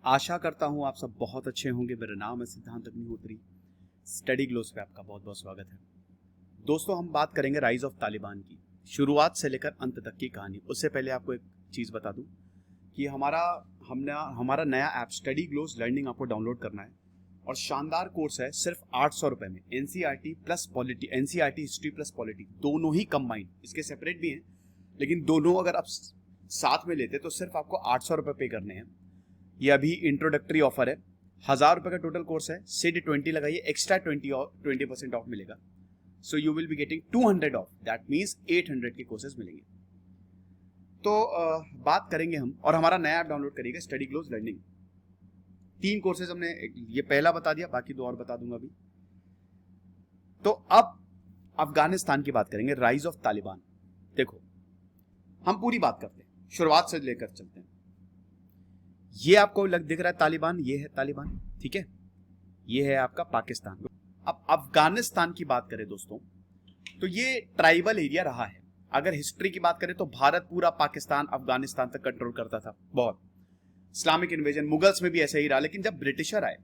आशा करता हूँ आप सब बहुत अच्छे होंगे। मेरा नाम है सिद्धांत अग्निहोत्री। स्टडी ग्लोस पे आपका बहुत बहुत स्वागत है। दोस्तों, हम बात करेंगे राइज ऑफ तालिबान की, शुरुआत से लेकर अंत तक की कहानी। उससे पहले आपको एक चीज़ बता दूं कि हमारा नया ऐप स्टडी ग्लोस लर्निंग आपको डाउनलोड करना है और शानदार कोर्स है सिर्फ 800 रुपये में। NCERT plus polity, NCERT history plus polity दोनों ही कंबाइंड, इसके सेपरेट भी हैं लेकिन दोनों अगर आप साथ में लेते तो सिर्फ आपको 800 रुपये पे करने हैं। ये अभी इंट्रोडक्टरी ऑफर है। 1000 रुपये का टोटल कोर्स है। सिड 20 लगाइए, एक्स्ट्रा 20% ऑफ मिलेगा। So you will be getting 200 of, that means 800 के कोर्सेज मिलेंगे। तो बात करेंगे हम, और हमारा नया ऐप डाउनलोड करिएगा स्टडी ग्लोस लर्निंग। 3 कोर्सेज हमने, ये पहला बता दिया, बाकी 2 और बता दूंगा अभी। तो अब अफगानिस्तान की बात करेंगे, राइज ऑफ तालिबान। देखो, हम पूरी बात करते हैं, शुरुआत से लेकर चलते हैं। ये आपको दिख रहा है तालिबान, ये है तालिबान, ठीक है। ये है आपका पाकिस्तान। अब अफगानिस्तान की बात करें दोस्तों, तो ये ट्राइबल एरिया रहा है। अगर हिस्ट्री की बात करें तो भारत पूरा पाकिस्तान अफगानिस्तान तक कंट्रोल करता था। बहुत इस्लामिक इन्वेजन, मुगल्स में भी ऐसा ही रहा। लेकिन जब ब्रिटिशर आए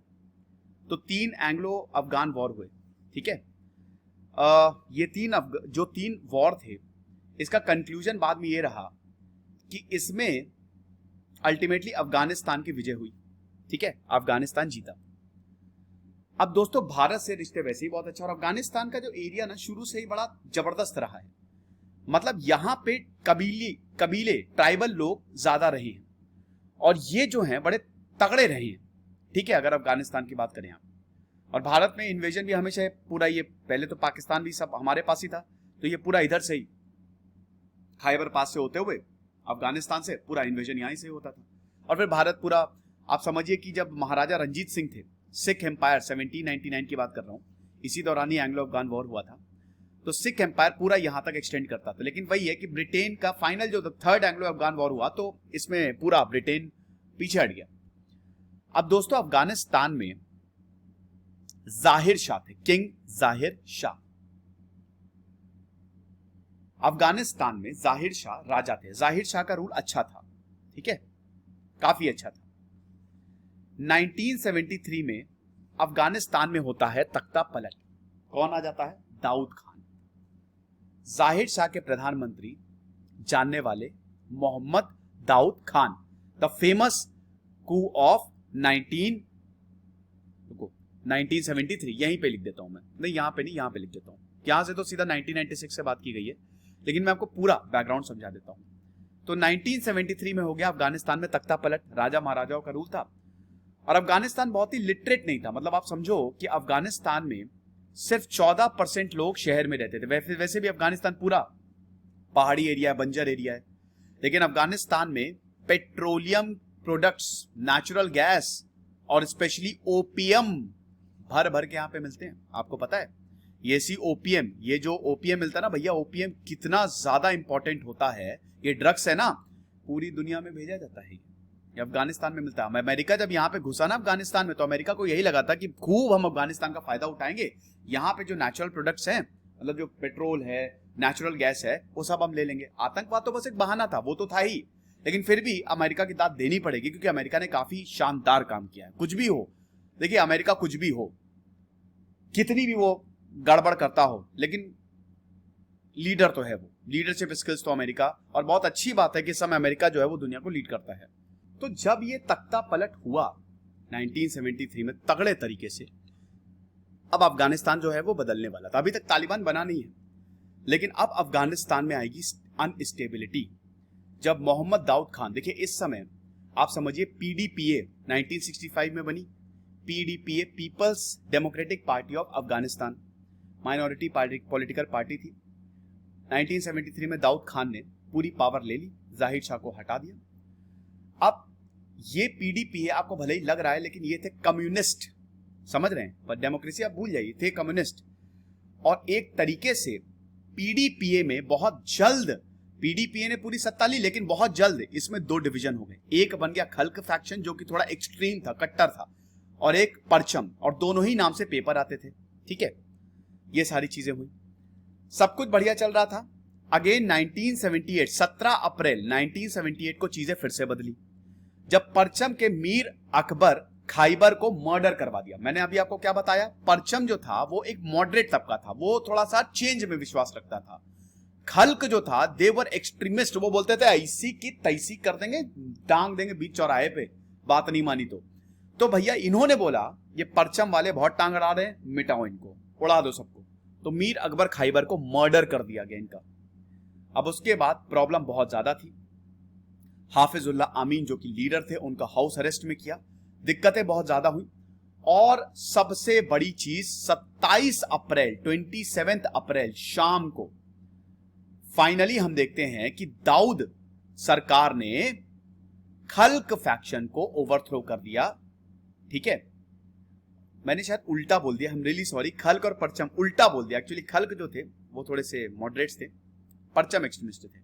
तो 3 एंग्लो अफगान वॉर हुए, ठीक है। ये 3 वॉर थे, इसका कंक्लूजन बाद में ये रहा कि इसमें अल्टीमेटली अफगानिस्तान की विजय हुई, ठीक है। अफगानिस्तान जीता। अब दोस्तों, भारत से रिश्ते वैसे ही बहुत अच्छा, और अफगानिस्तान का जो एरिया ना शुरू से ही बड़ा जबरदस्त रहा है। मतलब यहां पे कबीले ट्राइबल लोग ज्यादा रहे हैं और ये जो हैं बड़े तगड़े रहे हैं, ठीक है, अगर अफगानिस्तान की बात करें आप। और भारत में इन्वेजन भी हमेशा पूरा, ये पहले तो पाकिस्तान भी सब हमारे पास ही था, तो ये पूरा इधर से ही खैबर पास से होते हुए अफगानिस्तान से पूरा इन्वेजन यहीं से होता था। और फिर भारत पूरा, आप समझिए कि जब महाराजा रंजीत सिंह थे, सिख एम्पायर 1799 की बात कर रहा हूँ, इसी दौरान ही एंग्लो अफगान वॉर हुआ था, तो सिख एम्पायर पूरा यहां तक एक्सटेंड करता था। लेकिन वही है कि ब्रिटेन का फाइनल जो थर्ड एंग्लो अफगान वॉर हुआ, तो इसमें पूरा ब्रिटेन पीछे हट गया। अब दोस्तों, अफगानिस्तान में जाहिर शाह थे, किंग जाहिर शाह। अफगानिस्तान में जाहिर शाह राजा थे। जाहिर शाह का रूल अच्छा था, ठीक है, काफी अच्छा था। 1973 में अफगानिस्तान में होता है तख्ता पलट। कौन आ जाता है? दाऊद खान। जाहिर शाह के प्रधानमंत्री जानने वाले Mohammed Daud Khan, the famous coup of 1973। यहीं पे लिख देता हूं मैं, नहीं यहां पे नहीं, यहां पे लिख देता हूं। यहां से तो सीधा 1996 से बात की गई है, लेकिन मैं आपको पूरा बैकग्राउंड समझा देता हूं। तो 1973 में हो गया अफगानिस्तान में तख्ता पलट, राजा महाराजाओं का रूल था। और अफगानिस्तान बहुत ही लिटरेट नहीं था। मतलब आप समझो कि अफगानिस्तान में सिर्फ 14% लोग शहर में रहते थे। वैसे भी अफगानिस्तान पूरा पहाड़ी एरिया है, बंजर एरिया है, लेकिन अफगानिस्तान में पेट्रोलियम प्रोडक्ट्स, नेचुरल गैस और स्पेशली ओपियम भर भर के यहां पे मिलते हैं। आपको पता है ये ओपीएम, ये जो ओपीएम मिलता है ना भैया, ओपीएम कितना ज्यादा इंपॉर्टेंट होता है। ये ड्रग्स है ना, पूरी दुनिया में भेजा जाता है, ये अफगानिस्तान में मिलता है। अमेरिका जब यहाँ पे घुसा ना अफगानिस्तान में, तो अमेरिका को यही लगा था कि खूब हम अफगानिस्तान का फायदा उठाएंगे, यहाँ पे जो नेचुरल प्रोडक्ट्स हैं, मतलब जो पेट्रोल है, नेचुरल गैस है, वो सब हम ले लेंगे। आतंकवाद तो बस एक बहाना था, वो तो था ही, लेकिन फिर भी अमेरिका की दाद देनी पड़ेगी, क्योंकि अमेरिका ने काफी शानदार काम किया है। कुछ भी हो, देखिए अमेरिका कुछ भी हो, कितनी भी वो गड़बड़ करता हो, लेकिन लीडर तो है वो, लीडरशिप स्किल्स तो अमेरिका, और बहुत अच्छी बात है कि इस समय अमेरिका जो है वो दुनिया को लीड करता है। तो जब ये तख्ता पलट हुआ 1973 में तगड़े तरीके से, अब अफगानिस्तान जो है वो बदलने वाला था। अभी तक तालिबान बना नहीं है, लेकिन अब अफगानिस्तान में आएगी अनस्टेबिलिटी। जब मोहम्मद दाऊद खान, देखिए इस समय आप समझिए पीडीपीए 1965 में बनी। PDPA, people's democratic party of Afghanistan, minority political party थी। 1973 में दाऊद खान ने पूरी पावर ले ली, जाहिर शाह को हटा दिया। अब ये पीडीपीए आपको भले ही लग रहा है, लेकिन ये थे कम्युनिस्ट, समझ रहे हैं, पर डेमोक्रेसी आप भूल जाइए, थे कम्युनिस्ट। और एक तरीके से पीडीपीए में बहुत जल्द, पीडीपीए ने पूरी सत्ता ली, लेकिन बहुत जल्द इसमें 2 डिवीजन हो गए। एक बन गया खल्क फैक्शन, जो कि थोड़ा एक्सट्रीम था, कट्टर था, और एक परचम, और दोनों ही नाम से पेपर आते थे, ठीक है। ये सारी चीजें हुई, सब कुछ बढ़िया चल रहा था। अगेन 1978, 17 अप्रैल 1978 को चीजें फिर से बदली। जब परचम के मीर अकबर खैबर को मर्डर करवा दिया। मैंने अभी आपको क्या बताया, परचम जो था वो एक मॉडरेट तबका था, वो थोड़ा सा चेंज में विश्वास रखता था। खल्क जो था देवर एक्सट्रीमिस्ट, वो बोलते थे ऐसी की तैसी कर देंगे, टांग देंगे बीच चौराहे पे, बात नहीं मानी तो भैया इन्होंने बोला ये परचम वाले बहुत टांग अड़ा रहे हैं, मिटाओ इनको, उड़ा दो सबको। तो मीर अकबर खैबर को मर्डर कर दिया गया इनका। अब उसके बाद प्रॉब्लम बहुत ज्यादा थी। हाफिजुल्लाह अमीन जो कि लीडर थे उनका हाउस अरेस्ट में किया, दिक्कतें बहुत ज्यादा हुई। और सबसे बड़ी चीज 27 अप्रैल शाम को फाइनली हम देखते हैं कि दाऊद सरकार ने खल्क फैक्शन को ओवरथ्रो कर दिया। ठीक है, मैंने शायद उल्टा बोल दिया, हम रियली सॉरी, खल्क और परचम उल्टा बोल दिया। एक्चुअली खल्क जो थे वो थोड़े से मॉडरेट्स थे, परचम एक्सट्रीमिस्ट थे।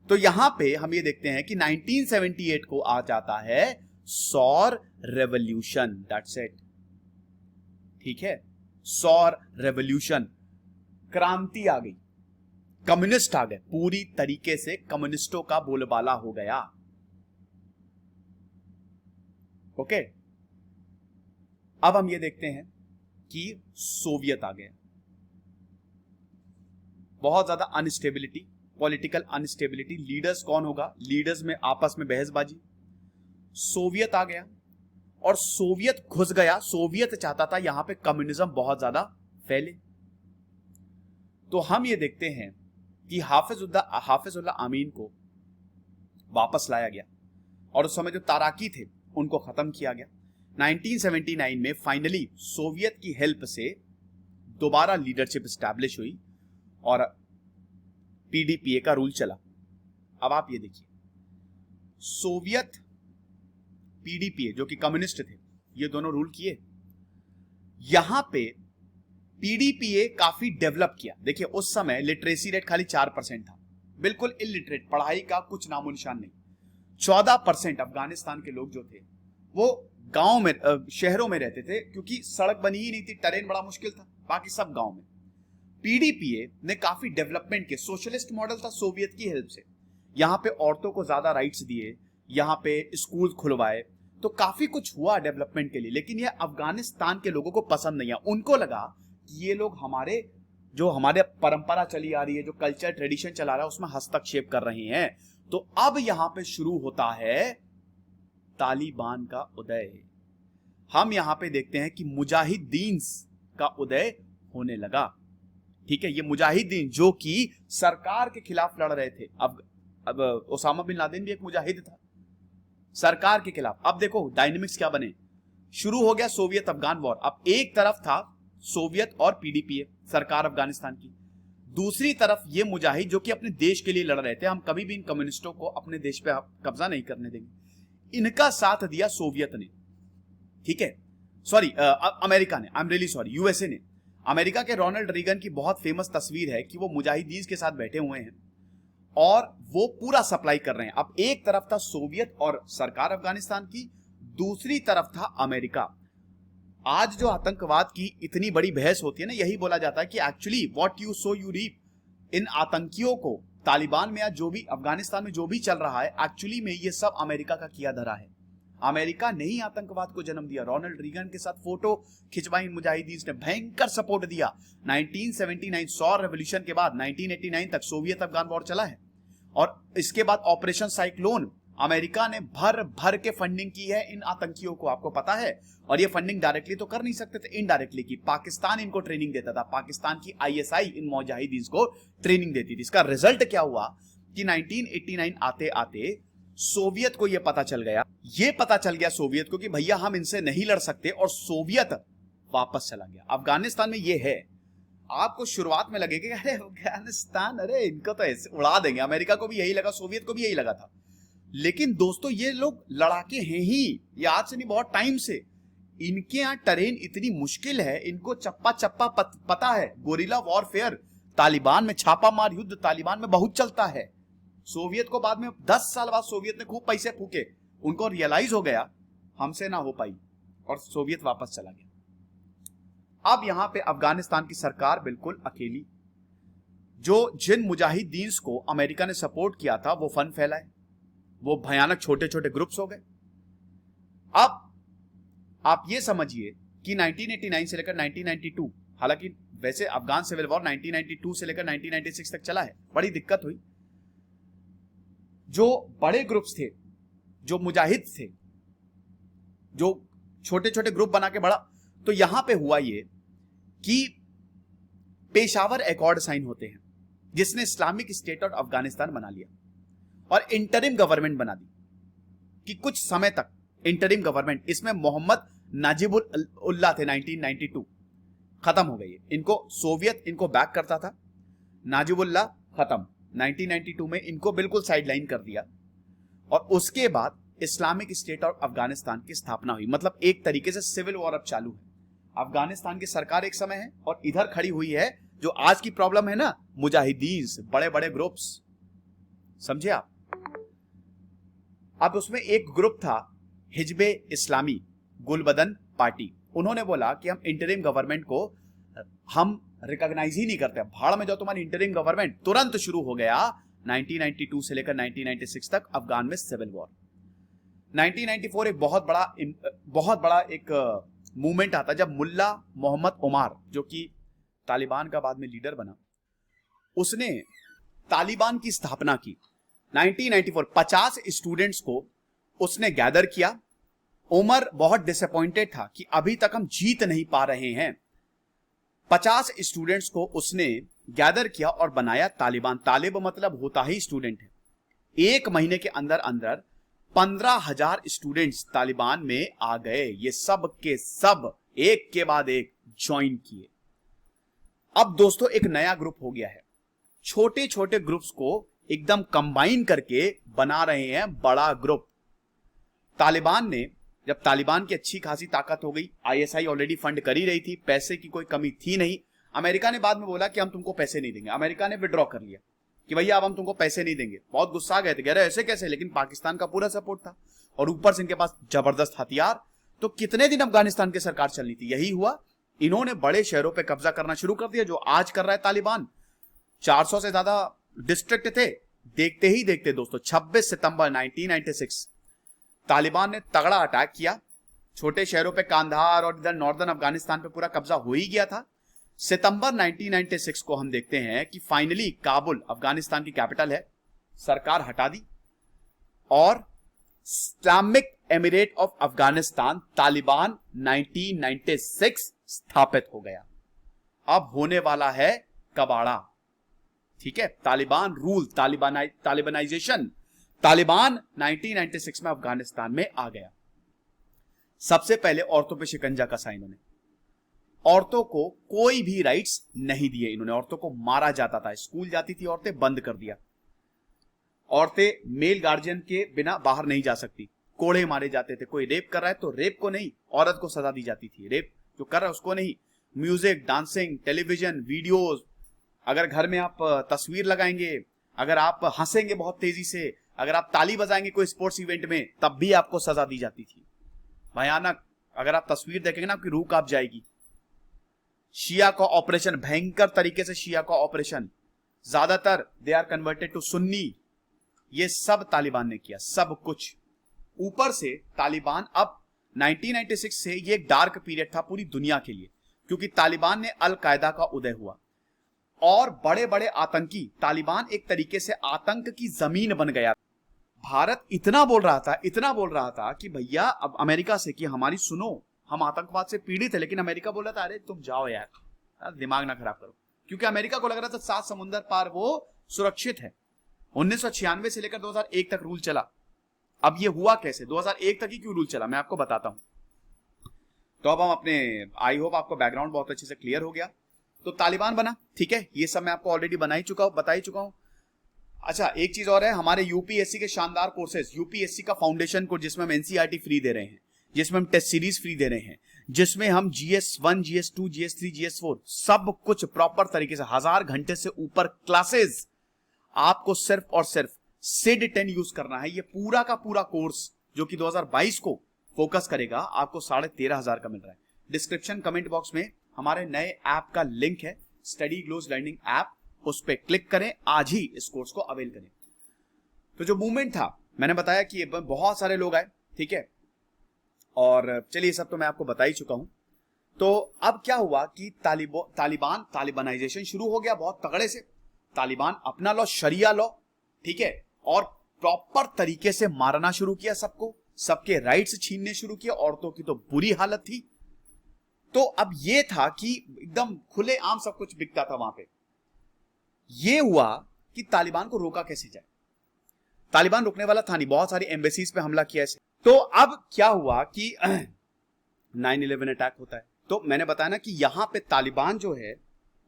तो यहां पे हम ये देखते हैं कि 1978 को आ जाता है सौर रेवोल्यूशन, दैट्स इट। ठीक है, सौर रेवोल्यूशन, क्रांति आ गई, कम्युनिस्ट आ गए, पूरी तरीके से कम्युनिस्टों का बोलबाला हो गया। ओके, अब हम ये देखते हैं कि सोवियत आ गया। बहुत ज्यादा अनस्टेबिलिटी, पॉलिटिकल अनस्टेबिलिटी, लीडर्स कौन होगा, लीडर्स में आपस में बहसबाजी। सोवियत आ गया और सोवियत घुस गया। सोवियत चाहता था यहां पे कम्युनिज्म बहुत ज्यादा फैले। तो हम ये देखते हैं कि हाफिजुल्लाह अमीन को वापस लाया गया और उस समय जो ताराकी थे उनको खत्म किया गया। 1979 में फाइनली सोवियत की हेल्प से दोबारा लीडरशिप स्टैब्लिश हुई और पीडीपीए का रूल चला। अब आप ये देखिए, सोवियत, पीडीपीए जो कि कम्युनिस्ट थे, ये दोनों रूल किए। यहां पे पीडीपीए काफी डेवलप किया। देखिए उस समय लिटरेसी रेट खाली 4% था, बिल्कुल इलिटरेट, पढ़ाई का कुछ नामो निशान नहीं। 14% अफगानिस्तान के लोग जो थे वो गांव में, शहरों में रहते थे, क्योंकि सड़क बनी ही नहीं थी, टेरेन बड़ा मुश्किल था, बाकी सब गांव में। पीडीपीए ने काफी डेवलपमेंट किए, सोशलिस्ट मॉडल था सोवियत की हेल्प से। यहां पे औरतों को ज्यादा राइट्स दिए, यहां पे स्कूल खुलवाए, तो काफी कुछ हुआ डेवलपमेंट के लिए। लेकिन ये अफगानिस्तान के लोगों को पसंद नहीं आया। उनको लगा कि ये लोग हमारे परंपरा चली आ रही है, जो कल्चर ट्रेडिशन चला रहा है, उसमें हस्तक्षेप कर रहे हैं। तो अब यहां पे शुरू होता है तालिबान का उदय। हम यहां पे देखते हैं कि मुजाहिदीन का उदय होने लगा। ठीक है, ये मुजाहिदीन जो कि सरकार के खिलाफ लड़ रहे थे। अब ओसामा बिन लादेन भी एक मुजाहिद था सरकार के खिलाफ। अब देखो डायनेमिक्स क्या बने, शुरू हो गया सोवियत अफगान वॉर। अब एक तरफ था सोवियत और पीडीपीए सरकार अफगानिस्तान की, दूसरी तरफ ये मुजाहिद जो कि अपने देश के लिए लड़ रहे थे। हम कभी भी इन कम्युनिस्टों को अपने देश पे कब्जा नहीं करने देंगे। इनका साथ दिया सोवियत ने, ठीक है, सॉरी अमेरिका ने, I am really sorry, USA ने। अमेरिका के रोनाल्ड रीगन की बहुत फेमस तस्वीर है कि वो मुजाहिदीन के साथ बैठे हुए हैं और वो पूरा सप्लाई कर रहे हैं। अब एक तरफ था सोवियत और सरकार अफगानिस्तान की, दूसरी तरफ था अमेरिका। आज जो आतंकवाद की इतनी बड़ी बहस होती है ना, यही बोला जाता है कि actually what you sow you reap. इन आतंकियों को तालिबान में या जो भी अफगानिस्तान में जो भी चल रहा है, एक्चुअली में ये सब अमेरिका का किया धरा है। अमेरिका ने ही आतंकवाद को जन्म दिया। रोनाल्ड रीगन के साथ फोटो खिंचवाई मुजाहिदीन ने, भयंकर सपोर्ट दिया। 1979 सौर रेवोल्यूशन के बाद 1989 तक सोवियत अफगान वॉर चला है और इसके बाद ऑपरेशन साइक्लोन अमेरिका ने भर भर के फंडिंग की है इन आतंकियों को, आपको पता है। और ये फंडिंग डायरेक्टली तो कर नहीं सकते थे, इनडायरेक्टली की। पाकिस्तान इनको ट्रेनिंग देता था, पाकिस्तान की आईएसआई इन मुजाहिदीन को ट्रेनिंग देती थी। इसका रिजल्ट क्या हुआ कि 1989 आते आते सोवियत को यह पता चल गया सोवियत को कि भैया हम इनसे नहीं लड़ सकते, और सोवियत वापस चला गया। अफगानिस्तान में यह है, आपको शुरुआत में लगेगा अरे अफगानिस्तान, अरे इनको तो ऐसे उड़ा देंगे। अमेरिका को भी यही लगा, सोवियत को भी यही लगा था। लेकिन दोस्तों ये लोग लड़ाके हैं ही, ये आज से नहीं बहुत टाइम से। इनके यहाँ टरेन इतनी मुश्किल है, इनको चप्पा चप्पा पता है। गोरिल्ला वॉरफेयर, तालिबान में छापा मार युद्ध तालिबान में बहुत चलता है। सोवियत को बाद में 10 साल बाद सोवियत ने खूब पैसे फूके, उनको रियलाइज हो गया हमसे ना हो पाई और सोवियत वापस चला गया। अब यहां पे अफगानिस्तान की सरकार बिल्कुल अकेली। जिन मुजाहिदीन को अमेरिका ने सपोर्ट किया था वो फन फैलाए, वो भयानक छोटे छोटे ग्रुप्स हो गए। अब आप ये समझिए कि 1989 से लेकर 1992, हालांकि वैसे अफगान सिविल वॉर 1992 से लेकर 1996 तक चला है, बड़ी दिक्कत हुई। जो बड़े ग्रुप्स थे, जो मुजाहिद थे, जो छोटे छोटे ग्रुप बना के बड़ा, तो यहां पे हुआ ये कि पेशावर एकॉर्ड साइन होते हैं, जिसने इस्लामिक स्टेट और अफगानिस्तान बना लिया और इंटरिम गवर्नमेंट बना दी कि कुछ समय तक इंटरिम गवर्नमेंट, इसमें मोहम्मद नाजिबुल्लाह थे, 1992 खत्म हो गई। इनको सोवियत इनको बैक करता था, नाजिबुल्लाह खत्म, 1992 में इनको बिल्कुल साइडलाइन कर दिया और उसके बाद इस्लामिक स्टेट और अफगानिस्तान की स्थापना हुई। मतलब एक तरीके से सिविल वॉर अब चालू है। अफगानिस्तान की सरकार एक समय है और इधर खड़ी हुई है जो आज की प्रॉब्लम है ना, मुजाहिदीन, बड़े बड़े ग्रुप्स, समझे आप। अब उसमें एक ग्रुप था हिजबे इस्लामी, गुलबदन पार्टी, उन्होंने बोला कि हम इंटरिम गवर्नमेंट को हम रिकॉग्नाइज ही नहीं करते, भाड़ में जाओ तुम्हारी इंटरिम गवर्नमेंट। तुरंत शुरू हो गया 1992 से लेकर 1996 तक अफगान में सिविल वॉर। 1994 एक बहुत बड़ा एक मूवमेंट आता जब मुल्ला मोहम्मद उमार, जो कि तालिबान का बाद में लीडर बना, उसने तालिबान की स्थापना की। 1994 50 स्टूडेंट्स को उसने गैदर किया। उमर बहुत डिसअपॉइंटेड था कि अभी तक हम जीत नहीं पा रहे हैं। 50 स्टूडेंट्स को उसने गैदर किया और बनाया तालिबान। तालिब मतलब होता ही स्टूडेंट है। एक महीने के अंदर अंदर 15,000 स्टूडेंट्स तालिबान में आ गए। ये सब के सब एक के बाद एक ज्वाइन किए। अब दोस्तों एक नया ग्रुप हो गया है। छोटे छोटे ग्रुप्स को एकदम कंबाइन करके बना रहे हैं बड़ा ग्रुप। तालिबान ने, जब तालिबान की अच्छी खासी ताकत हो गई, आईएसआई ऑलरेडी फंड कर ही रही थी, पैसे की कोई कमी थी नहीं। अमेरिका ने बाद में बोला कि हम तुमको पैसे नहीं देंगे। अमेरिका ने विड्रॉ कर लिया कि भैया अब हम तुमको पैसे नहीं देंगे। बहुत गुस्सा आ गए थे, कह रहे ऐसे कैसे, लेकिन पाकिस्तान का पूरा सपोर्ट था और ऊपर से इनके पास जबरदस्त हथियार। तो कितने दिन अफगानिस्तान की सरकार चलनी थी, यही हुआ। इन्होंने बड़े शहरों पर कब्जा करना शुरू कर दिया, जो आज कर रहा है तालिबान। 400 से ज्यादा डिस्ट्रिक्ट थे। देखते ही देखते दोस्तों 26 सितंबर 1996 तालिबान ने तगड़ा अटैक किया। छोटे शहरों पे कांधार और इधर नॉर्दर्न अफगानिस्तान पे पूरा कब्जा हो ही गया था। सितंबर 1996 को हम देखते हैं कि फाइनली काबुल, अफगानिस्तान की कैपिटल है, सरकार हटा दी और Islamic emirate of Afghanistan Taliban 1996 स्थापित हो गया। अब होने वाला है कबाड़ा, ठीक है। तालिबान रूल, तालिबानाइजेशन, तालिबान 1996 में अफगानिस्तान में आ गया। सबसे पहले औरतों पे शिकंजा कसा इन्होंने। औरतों को कोई भी राइट्स नहीं दिए इन्होंने। औरतों को मारा जाता था, स्कूल जाती थी औरतें, बंद कर दिया। औरतें मेल गार्जियन के बिना बाहर नहीं जा सकती, कोड़े मारे जाते थे। कोई रेप कर रहा है तो रेप को नहीं, औरत को सजा दी जाती थी। रेप जो कर रहा है उसको नहीं। म्यूजिक, डांसिंग, टेलीविजन, वीडियोज, अगर घर में आप तस्वीर लगाएंगे, अगर आप हंसेंगे बहुत तेजी से, अगर आप ताली बजाएंगे कोई स्पोर्ट्स इवेंट में, तब भी आपको सजा दी जाती थी। भयानक। अगर आप तस्वीर देखेंगे ना, आपकी रूह कांप जाएगी। शिया का ऑपरेशन, भयंकर तरीके से शिया का ऑपरेशन, ज्यादातर दे आर कन्वर्टेड टू सुन्नी। ये सब तालिबान ने किया, सब कुछ। ऊपर से तालिबान अब 1996 से ये डार्क पीरियड था पूरी दुनिया के लिए, क्योंकि तालिबान ने अल कायदा का उदय हुआ और बड़े बड़े आतंकी, तालिबान एक तरीके से आतंक की जमीन बन गया। भारत इतना बोल रहा था कि भैया अब अमेरिका से कि हमारी सुनो, हम आतंकवाद से पीड़ित है, लेकिन अमेरिका बोल रहा था अरे तुम जाओ यार, दिमाग ना खराब करो, क्योंकि अमेरिका को लग रहा था 7 समुंदर पार वो सुरक्षित है। 1996 से लेकर 2001 तक रूल चला। अब ये हुआ कैसे, 2001 तक ही क्यों रूल चला, मैं आपको बताता हूं। तो अब हम अपने, आई होप आपको बैकग्राउंड बहुत अच्छे से क्लियर हो गया। तो तालिबान बना, ठीक है, ये सब मैं आपको ऑलरेडी बता ही चुका हूं। अच्छा, एक चीज और है, हमारे यूपीएससी के शानदार कोर्सेज, यूपीएससी का फाउंडेशन कोर्स, जिसमें हम एनसीईआरटी फ्री दे रहे हैं, जिसमें हम टेस्ट सीरीज फ्री दे रहे हैं, जिसमें हम GS1, GS2, GS3, GS4 सब कुछ प्रॉपर तरीके से 1000 घंटे से ऊपर क्लासेस, आपको सिर्फ और सिर्फ सिड 10 यूज करना है। ये पूरा का पूरा कोर्स जो कि 2022 को फोकस करेगा, आपको 13,500 का मिल रहा है। डिस्क्रिप्शन कमेंट बॉक्स में हमारे नए ऐप का लिंक है, स्टडी ग्लोज लर्निंग ऐप, उस पर क्लिक करें, आज ही इस कोर्स को अवेल करें। तो जो मूवमेंट था, मैंने बताया कि बहुत सारे लोग आए, ठीक है, और चलिए सब तो मैं आपको बता ही चुका हूं। तो अब क्या हुआ कि तालिबानाइजेशन शुरू हो गया बहुत तगड़े से। तालिबान अपना लॉ, शरिया लॉ, ठीक है, और प्रॉपर तरीके से मारना शुरू किया सबको, सबके राइट्स छीनने शुरू किया, औरतों की तो बुरी हालत थी। तो अब ये था कि एकदम खुले आम सब कुछ बिकता था वहां पे। ये हुआ कि तालिबान को रोका कैसे जाए। तालिबान रुकने वाला था नहीं, बहुत सारी एम्बेसीज पे हमला किया ऐसे। तो अब क्या हुआ कि 9/11 अटैक होता है। तो मैंने बताया ना कि यहां पे तालिबान जो है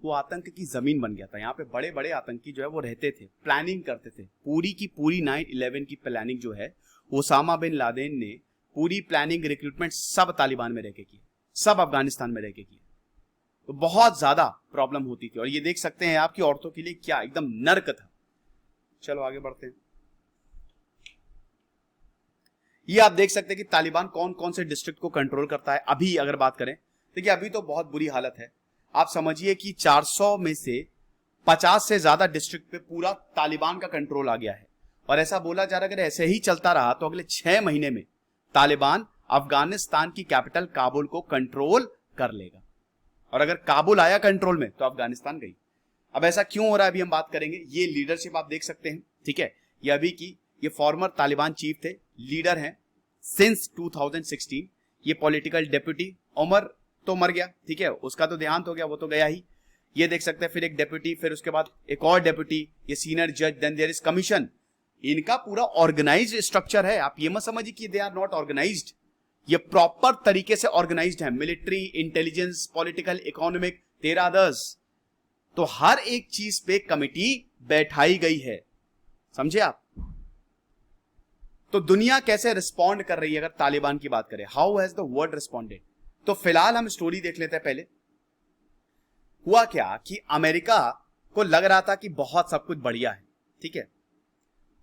वो आतंक की जमीन बन गया था। यहाँ पे बड़े बड़े आतंकी जो है वो रहते थे, प्लानिंग करते थे। पूरी की पूरी 9/11 की प्लानिंग जो है ओसामा बिन लादेन ने पूरी प्लानिंग, रिक्रूटमेंट सब तालिबान में रह के की, सब अफगानिस्तान में रह के की। तो बहुत ज्यादा प्रॉब्लम होती थी। और ये देख सकते हैं आपकी औरतों के लिए क्या एकदम नर्क था। चलो आगे बढ़ते हैं। ये आप देख सकते हैं कि तालिबान कौन कौन से डिस्ट्रिक्ट को कंट्रोल करता है। अभी अगर बात करें, देखिए अभी तो बहुत बुरी हालत है। आप समझिए कि 400 में से 50 से ज्यादा डिस्ट्रिक्ट पे पूरा तालिबान का कंट्रोल आ गया है। और ऐसा बोला जा रहा है अगर ऐसे ही चलता रहा तो अगले 6 महीने में तालिबान अफगानिस्तान की कैपिटल काबुल को कंट्रोल कर लेगा। और अगर काबुल आया कंट्रोल में तो अफगानिस्तान गई। अब ऐसा क्यों हो रहा है अभी हम बात करेंगे। ये लीडरशिप आप देख सकते हैं, ठीक है। ये अभी की ये फॉर्मर तालिबान चीफ थे, लीडर हैं सिंस 2016। ये पॉलिटिकल डेप्यूटी उमर तो मर गया, ठीक है, उसका तो देहांत हो गया, वो तो गया ही। ये देख सकते हैं फिर एक डेप्यूटी, फिर उसके बाद एक और डेप्यूटी, ये सीनियर जज, देन देयर इज कमीशन। इनका पूरा ऑर्गेनाइज्ड स्ट्रक्चर है। आप ये मत समझिए कि दे आर नॉट ऑर्गेनाइज्ड, ये प्रॉपर तरीके से ऑर्गेनाइज्ड है। Military, intelligence, political, economic, 13 others. तो हर एक चीज पे कमिटी बैठाई गई है, समझे आप। तो दुनिया कैसे रिस्पॉन्ड कर रही है अगर तालिबान की बात करें, how has the world responded. तो फिलहाल हम स्टोरी देख लेते हैं। पहले हुआ क्या कि अमेरिका को लग रहा था कि बहुत सब कुछ बढ़िया है, ठीक है,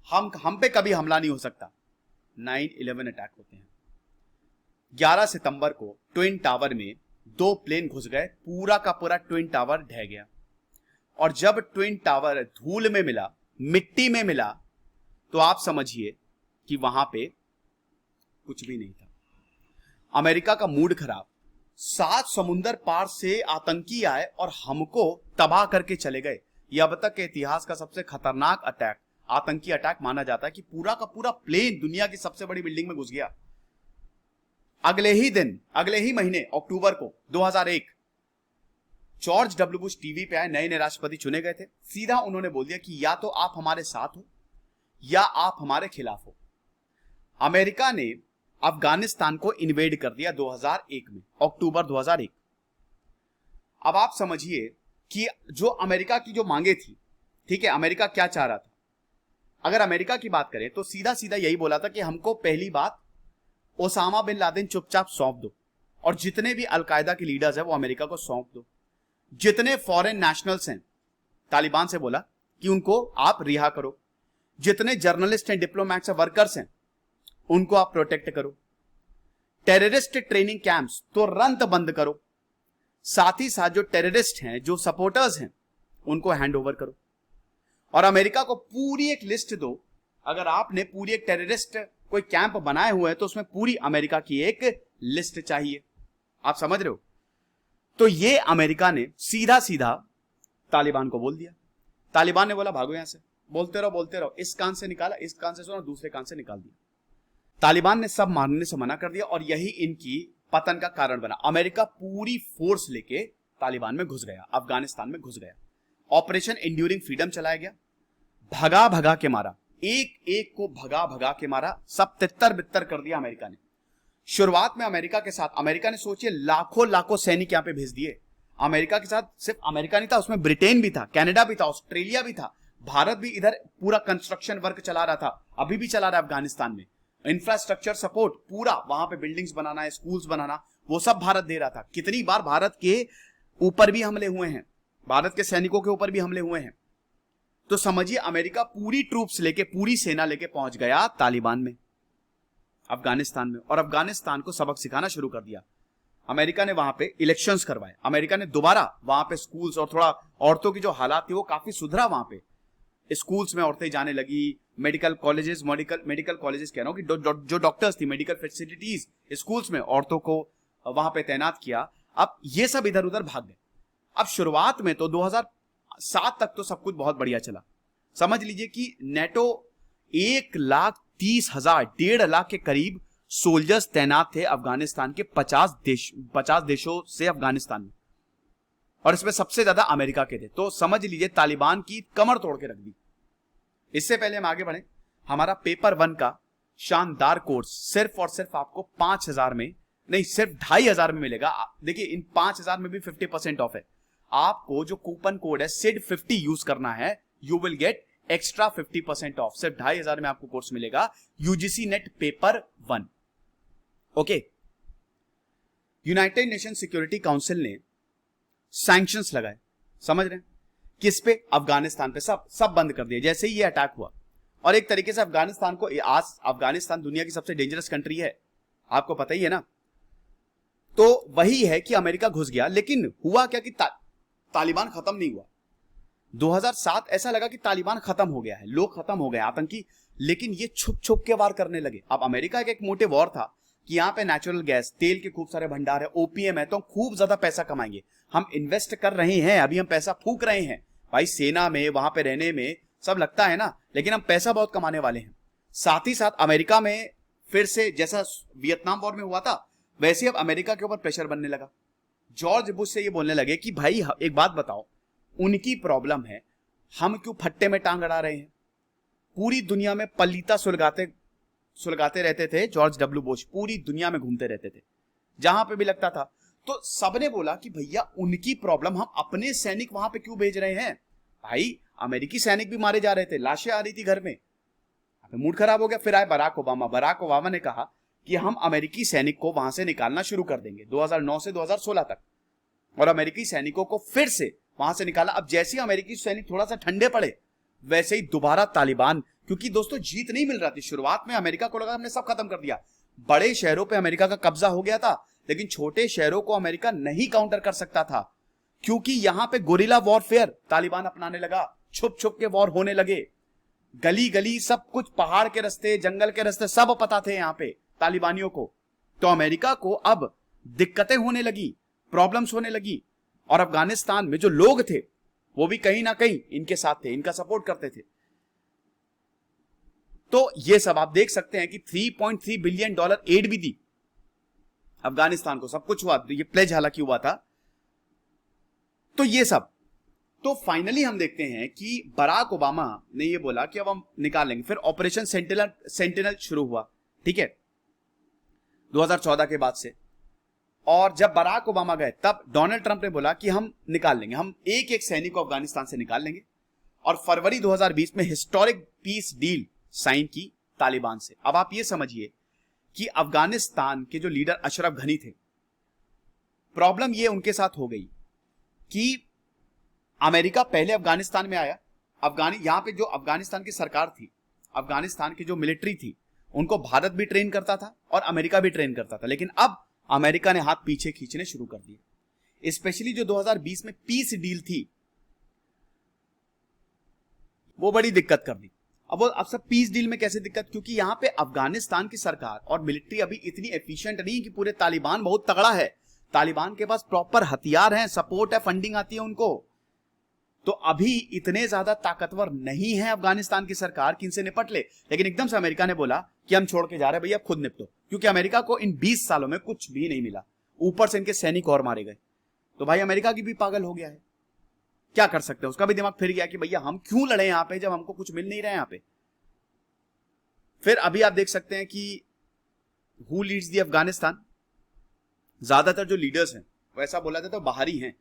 हम पे कभी हमला नहीं हो सकता। 9/11 अटैक होते हैं। 11 सितंबर को ट्विन टावर में 2 प्लेन घुस गए, पूरा का पूरा ट्विन टावर ढह गया। और जब ट्विन टावर धूल में मिला, मिट्टी में मिला, तो आप समझिए कि वहां पे कुछ भी नहीं था। अमेरिका का मूड खराब। 7 समुंदर पार से आतंकी आए और हमको तबाह करके चले गए। यह अब तक के इतिहास का सबसे खतरनाक अटैक, आतंकी अटैक माना जाता है कि पूरा का पूरा प्लेन दुनिया की सबसे बड़ी बिल्डिंग में घुस गया। अगले ही दिन, अगले ही महीने अक्टूबर को 2001 जॉर्ज डब्ल्यू बुश टीवी पे आए, नए नए राष्ट्रपति चुने गए थे। सीधा उन्होंने बोल दिया कि या तो आप हमारे साथ हो या आप हमारे खिलाफ हो। अमेरिका ने अफगानिस्तान को इन्वेड कर दिया 2001 में, अक्टूबर 2001। अब आप समझिए कि जो अमेरिका की जो मांगे थी, ठीक है, अमेरिका क्या चाह रहा था। अगर अमेरिका की बात करें तो सीधा सीधा यही बोला था कि हमको पहली बात ओसामा बिन लादेन चुपचाप सौंप दो, और जितने भी अलकायदा के लीडर्स हैं वो अमेरिका को सौंप दो। जितने फॉरेन नेशनल्स हैं, तालिबान से बोला कि उनको आप रिहा करो। जितने जर्नलिस्ट हैं, डिप्लोमैट्स हैं, वर्कर्स हैं, उनको आप प्रोटेक्ट करो। टेररिस्ट ट्रेनिंग कैंप्स तुरंत बंद करो। साथ ही साथ जो टेररिस्ट हैं, जो सपोर्टर्स हैं, उनको हैंड ओवर करो। और अमेरिका को पूरी एक लिस्ट दो। अगर आपने पूरी एक टेररिस्ट कोई कैंप बनाए हुए हैं तो उसमें पूरी अमेरिका की एक लिस्ट चाहिए। आप समझ रहे हो। तो ये अमेरिका ने सीधा सीधा तालिबान को बोल दिया। तालिबान ने बोला भागो यहां से, बोलते रहो, इस कान से निकाला, इस कान से सुना, दूसरे कान से निकाल दिया। तालिबान ने सब मानने से मना कर दिया और यही इनकी पतन का कारण बना। अमेरिका पूरी फोर्स लेके तालिबान में घुस गया, अफगानिस्तान में घुस गया। ऑपरेशन एंड्यूरिंग फ्रीडम चलाया गया। भगा भगा के मारा, एक एक को भगा भगा के मारा, सब तितर बितर कर दिया अमेरिका ने। शुरुआत में अमेरिका के साथ, अमेरिका ने सोचिए लाखों लाखों सैनिक यहां पे भेज दिए। अमेरिका के साथ सिर्फ अमेरिका नहीं था, उसमें ब्रिटेन भी था, कनाडा भी था, ऑस्ट्रेलिया भी था, भारत भी इधर पूरा कंस्ट्रक्शन वर्क चला रहा था, अभी भी चला रहा है अफगानिस्तान में। इंफ्रास्ट्रक्चर सपोर्ट पूरा, वहां पे बिल्डिंग्स बनाना है, स्कूल्स बनाना, वो सब भारत दे रहा था। कितनी बार भारत के ऊपर भी हमले हुए हैं, भारत के सैनिकों के ऊपर भी हमले हुए हैं। तो समझिए अमेरिका पूरी ट्रूप्स लेके, पूरी सेना लेके पहुंच गया तालिबान में, अफगानिस्तान में, और अफगानिस्तान को सबक सिखाना शुरू कर दिया। अमेरिका ने वहां पे इलेक्शंस करवाए, अमेरिका ने दोबारा वहां पे स्कूल्स, और थोड़ा औरतों की जो हालात थी वो काफी सुधरा वहां पे। स्कूल्स में औरतें जाने लगी, मेडिकल कॉलेजेस कह रहा हूँ कि जो डॉक्टर्स थी, मेडिकल फैसिलिटीज स्कूल्स में औरतों को वहां पे तैनात किया। अब ये सब इधर उधर भाग गए। अब शुरुआत में तो 2007 तक तो सब कुछ बहुत बढ़िया चला। समझ लीजिए कि नेटो 1,30,000 1.5 लाख के करीब सोल्जर्स तैनात थे अफगानिस्तान के 50 देशों से अफगानिस्तान में, और इसमें सबसे ज्यादा अमेरिका के थे। तो समझ लीजिए तालिबान की कमर तोड़ के रख दी। इससे पहले हम आगे बढ़े, हमारा पेपर 1 का शानदार कोर्स सिर्फ और सिर्फ आपको 5,000 में नहीं, सिर्फ 2,500 में मिलेगा। देखिए इन 5,000 में भी 50% ऑफ है। आपको जो कूपन कोड है SID50 यूज करना है, you will get extra 50% of. सिर्फ 2,500 में आपको कोर्स मिलेगा, UGC net paper 1। Okay, United nation security council ने सैंक्शंस लगाए, समझ रहे हैं किस पे? अफगानिस्तान पे। सब बंद कर दिए जैसे ही ये अटैक हुआ। और एक तरीके से अफगानिस्तान को, आज अफगानिस्तान दुनिया की सबसे डेंजरस कंट्री है, आपको पता ही है ना। तो वही है कि अमेरिका घुस गया, लेकिन हुआ क्या कि तालिबान खत्म नहीं हुआ। 2007 ऐसा लगा कि तालिबान खत्म हो गया है, लोग खत्म हो गए आतंकी, लेकिन ये छुप छुप के वार करने लगे। अब अमेरिका का एक मोटिव और था कि यहां पे नेचुरल गैस, तेल के खूब सारे भंडार है, ओपीएम है, तो हम खूब ज्यादा पैसा कमाएंगे। हम इन्वेस्ट कर रहे हैं, अभी हम पैसा फूक रहे हैं भाई, सेना में, वहां पे रहने में सब लगता है ना, लेकिन हम पैसा बहुत कमाने वाले हैं। साथ ही साथ अमेरिका में फिर से जैसा वियतनाम वॉर में हुआ था, वैसे अब अमेरिका के ऊपर प्रेशर बनने लगा। जॉर्ज बुश से ये बोलने लगे कि भाई एक बात बताओ, उनकी प्रॉब्लम है, हम क्यों फट्टे में टांग अड़ा रहे हैं? पूरी दुनिया में पलीता सुलगाते रहते थे जॉर्ज डब्ल्यू बुश, पूरी दुनिया में घूमते रहते थे, जहां पे भी लगता था। तो सबने बोला कि भैया उनकी प्रॉब्लम, हम अपने सैनिक वहां पे क्यों भेज रहे हैं? भाई अमेरिकी सैनिक भी मारे जा रहे थे, लाशें आ रही थी घर में, मूड खराब हो गया। फिर आए बराक ओबामा ने कहा कि हम अमेरिकी सैनिक को वहां से निकालना शुरू कर देंगे 2009 से 2016 तक, और अमेरिकी सैनिकों को फिर से वहां से निकाला। अब जैसे ही अमेरिकी सैनिक थोड़ा सा ठंडे पड़े, वैसे ही दोबारा तालिबान, क्योंकि दोस्तों जीत नहीं मिल रहा थी। शुरुआत में अमेरिका को लगा हमने सब खत्म कर दिया, बड़े शहरों पे अमेरिका का कब्जा हो गया था, लेकिन छोटे शहरों को अमेरिका नहीं काउंटर कर सकता था, क्योंकि यहां पे गोरिल्ला वॉरफेयर तालिबान अपनाने लगा, छुप छुप के वॉर होने लगे, गली गली सब कुछ, पहाड़ के रास्ते, जंगल के रास्ते, सब पता थे यहां पे तालिबानियों को। तो अमेरिका को अब दिक्कतें होने लगी, प्रॉब्लम्स होने लगी, और अफगानिस्तान में जो लोग थे वो भी कहीं ना कहीं इनके साथ थे, इनका सपोर्ट करते थे। तो ये सब आप देख सकते हैं कि $3.3 बिलियन एड भी दी अफगानिस्तान को, सब कुछ हुआ, ये प्लेज हालांकि हुआ था। तो ये सब, तो फाइनली हम देखते हैं कि बराक ओबामा ने ये बोला कि अब हम निकाल लेंगे। फिर ऑपरेशन सेंटिनल शुरू हुआ, ठीक है, 2014 के बाद से। और जब बराक ओबामा गए, तब डोनाल्ड ट्रंप ने बोला कि हम निकाल लेंगे, हम एक एक सैनिक को अफगानिस्तान से निकाल लेंगे। और फरवरी 2020 में हिस्टोरिक पीस डील साइन की तालिबान से। अब आप ये समझिए कि अफगानिस्तान के जो लीडर अशरफ घनी थे, प्रॉब्लम ये उनके साथ हो गई कि अमेरिका पहले अफगानिस्तान में आया, यहां पे जो अफगानिस्तान की सरकार थी, अफगानिस्तान की जो मिलिट्री थी, उनको भारत भी ट्रेन करता था और अमेरिका भी ट्रेन करता था, लेकिन अब अमेरिका ने हाथ पीछे खींचने शुरू कर दिए। स्पेशली जो 2020 में पीस डील थी, वो बड़ी दिक्कत कर दी। अब सब पीस डील में कैसे दिक्कत? क्योंकि यहां पे अफगानिस्तान की सरकार और मिलिट्री अभी इतनी एफिशिएंट नहीं कि पूरे, तालिबान बहुत तगड़ा है, तालिबान के पास प्रॉपर हथियार हैं, सपोर्ट है, फंडिंग आती है उनको, तो अभी इतने ज्यादा ताकतवर नहीं है अफगानिस्तान की सरकार कि इनसे निपट ले। लेकिन एकदम से अमेरिका ने बोला कि हम छोड़ के जा रहे हैं, भैया खुद निपटो, क्योंकि अमेरिका को इन 20 सालों में कुछ भी नहीं मिला, ऊपर से इनके सैनिक और मारे गए। तो भाई अमेरिका की भी पागल हो गया है, क्या कर सकते हैं, उसका भी दिमाग फिर गया कि भैया हम क्यों लड़े यहां पे जब हमको कुछ मिल नहीं रहा है यहां पे। फिर अभी आप देख सकते हैं कि हु लीड्स द अफगानिस्तान, ज्यादातर जो लीडर्स हैं वो ऐसा बोला जाता है बाहरी हैं,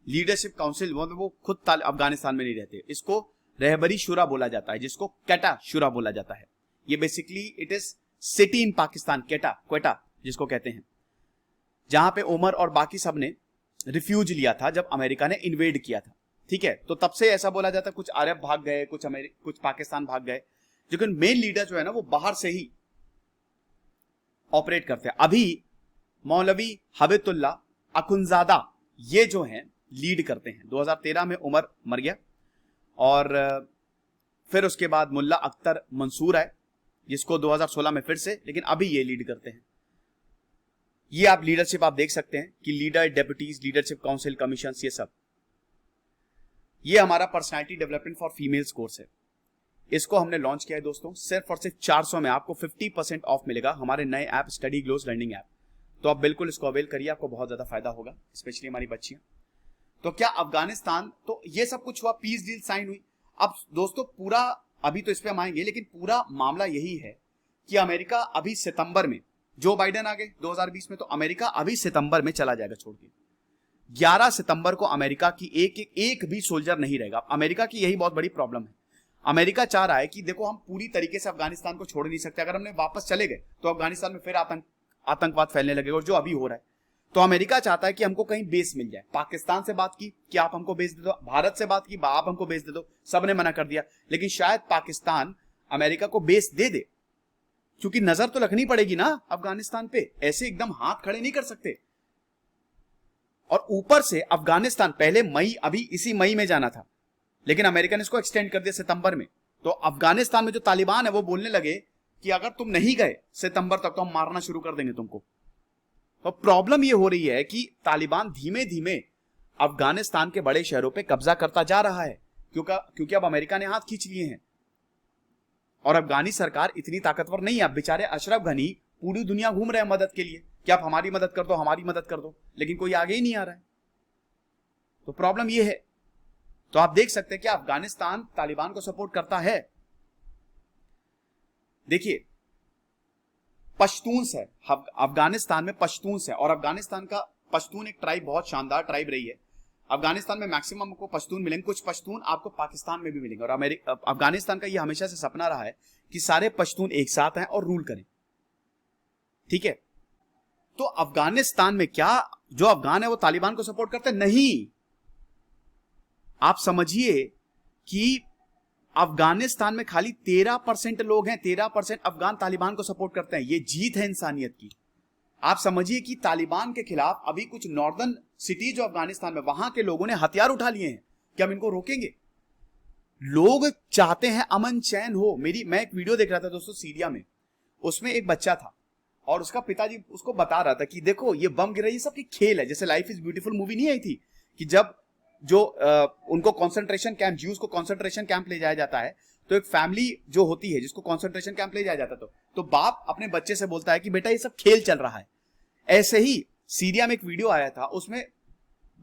लीडरशिप काउंसिल वो खुद अफगानिस्तान में नहीं रहते। इसको रहबरी शुरा बोला जाता है, जिसको क्वेटा शुरा बोला जाता है। ये basically it is city in Pakistan, Quetta जिसको कहते हैं, जहां पे उमर और बाकी सब ने रिफ्यूज लिया था जब अमेरिका ने इन्वेड किया था, ठीक है। तो तब से ऐसा बोला जाता है कुछ अरब भाग गए, कुछ पाकिस्तान भाग गए, लेकिन मेन लीडर जो है ना वो बाहर से ही ऑपरेट करते हैं। अभी मौलवी हबीबुल्ला अखुनजादा ये जो हैं लीड करते हैं। 2013 में उमर मर गया और फिर उसके बाद मुल्ला अख्तर मंसूर आए, जिसको 2016 में फिर से, लेकिन अभी ये लीड करते हैं। ये आप लीडरशिप आप देख सकते हैं कि leader, deputies, leadership council, commission, ये सब। ये हमारा personality development for females course है। इसको हमने लॉन्च किया है दोस्तों, सिर्फ और सिर्फ 400 में आपको 50% ऑफ मिलेगा हमारे नए app study gloss learning app. तो आप बिल्कुल इसको अवेल करिए, आपको बहुत ज्यादा फायदा होगा, स्पेशली हमारी बच्चियां। तो क्या अफगानिस्तान, तो ये सब कुछ हुआ, पीस डील साइन हुई। अब दोस्तों पूरा, अभी तो इस पे हम आएंगे, लेकिन पूरा मामला यही है कि अमेरिका अभी सितंबर में, जो बाइडेन आ गए 2020 में, तो अमेरिका अभी सितंबर में चला जाएगा छोड़ के। 11 सितंबर को अमेरिका की एक भी सोल्जर नहीं रहेगा। अमेरिका की यही बहुत बड़ी प्रॉब्लम है। अमेरिका चाह रहा है कि देखो हम पूरी तरीके से अफगानिस्तान को छोड़ नहीं सकते, अगर हमने वापस चले गए तो अफगानिस्तान में फिर आतंकवाद फैलने लगेगा, और जो अभी हो रहा है। तो अमेरिका चाहता है कि हमको कहीं बेस मिल जाए। पाकिस्तान से बात की कि आप हमको बेस दे दो, भारत से बात की आप हमको बेस दे दो, सबने मना कर दिया। लेकिन शायद पाकिस्तान अमेरिका को बेस दे दे, क्योंकि नजर तो रखनी पड़ेगी ना अफगानिस्तान पे, ऐसे एकदम हाथ खड़े नहीं कर सकते। और ऊपर से अफगानिस्तान पहले मई, अभी इसी मई में जाना था, लेकिन अमेरिका ने इसको एक्सटेंड कर दिया सितंबर में। तो अफगानिस्तान में जो तालिबान है वो बोलने लगे कि अगर तुम नहीं गए सितंबर तक तो हम मारना शुरू कर देंगे तुमको। तो प्रॉब्लम ये हो रही है कि तालिबान धीमे धीमे अफगानिस्तान के बड़े शहरों पे कब्जा करता जा रहा है, क्योंकि अब अमेरिका ने हाथ खींच लिए हैं। और अफगानी सरकार इतनी ताकतवर नहीं है। अब बेचारे अशरफ गनी पूरी दुनिया घूम रहे हैं मदद के लिए कि आप हमारी मदद कर दो, हमारी मदद कर दो, लेकिन कोई आगे ही नहीं आ रहा है। तो प्रॉब्लम ये है। तो आप देख सकते हैं कि अफगानिस्तान तालिबान को सपोर्ट करता है। देखिए पश्तून्स है अफगानिस्तान में, पश्तून्स है, और अफगानिस्तान का पश्तून एक ट्राइब, बहुत शानदार ट्राइब रही है। अफगानिस्तान में मैक्सिमम आपको पश्तून मिलेंगे, कुछ पश्तून आपको पाकिस्तान में भी मिलेंगे। और अफगानिस्तान का ये हमेशा से सपना रहा है कि सारे पश्तून एक साथ हैं और रूल करें, ठीक है। तो अफगानिस्तान में क्या जो अफगान है वो तालिबान को सपोर्ट करते हैं? नहीं। आप समझिए कि अफगानिस्तान में खाली 13% लोग हैं, 13% अफगान तालिबान को सपोर्ट करते हैं। ये जीत है इंसानियत की। आप समझिए कि तालिबान के खिलाफ अभी कुछ नॉर्दर्न सिटी जो अफगानिस्तान में, वहां के लोगों ने हथियार उठा लिए हैं कि हम इनको रोकेंगे। लोग चाहते हैं अमन चैन हो। मैं एक वीडियो देख रहा था दोस्तों सीरिया में, उसमें एक बच्चा था और उसका पिताजी उसको बता रहा था कि देखो ये बम गिर रही है, सबकी खेल है। जैसे लाइफ इज ब्यूटीफुल मूवी नहीं आई थी कि जब जो उनको कंसंट्रेशन कैंप, ज्यूज को कंसंट्रेशन कैंप ले जाया जाता है, तो एक फैमिली जो होती है जिसको कंसंट्रेशन कैंप ले जाया जाता, तो बाप अपने बच्चे से बोलता है कि बेटा ये सब खेल चल रहा है। ऐसे ही सीरिया में एक वीडियो आया था, उसमें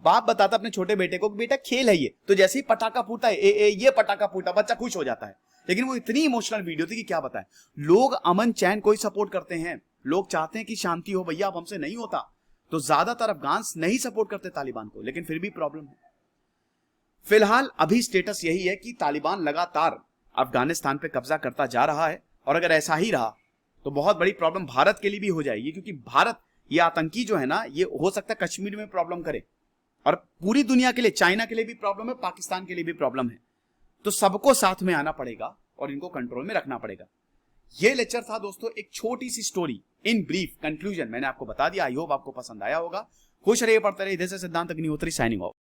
बाप बताता अपने छोटे बेटे को कि बेटा खेल है ये, तो जैसे ही पटाखा फूटा है, ये पटाखा फूटा, बच्चा खुश हो जाता है। लेकिन वो इतनी इमोशनल वीडियो थी कि क्या बताएं। लोग अमन चैन को ही सपोर्ट करते हैं, लोग चाहते हैं कि शांति हो। भैया अब हमसे नहीं होता। तो ज्यादातर अफगान नहीं सपोर्ट करते तालिबान को, लेकिन फिर भी प्रॉब्लम है। फिलहाल अभी स्टेटस यही है कि तालिबान लगातार अफगानिस्तान पे कब्जा करता जा रहा है, और अगर ऐसा ही रहा तो बहुत बड़ी प्रॉब्लम भारत के लिए भी हो जाएगी, क्योंकि भारत ये आतंकी जो है ना, ये हो सकता है कश्मीर में प्रॉब्लम करे, और पूरी दुनिया के लिए, चाइना के लिए भी प्रॉब्लम है, पाकिस्तान के लिए भी प्रॉब्लम है। तो सबको साथ में आना पड़ेगा और इनको कंट्रोल में रखना पड़ेगा। ये लेक्चर था दोस्तों, एक छोटी सी स्टोरी, इन ब्रीफ कंक्लूजन मैंने आपको बता दिया। आई होप आपको पसंद आया होगा। खुश रहिए, पढ़ते रहिए। दिस इज सिद्धांत अग्निहोत्री साइनिंग ऑफ।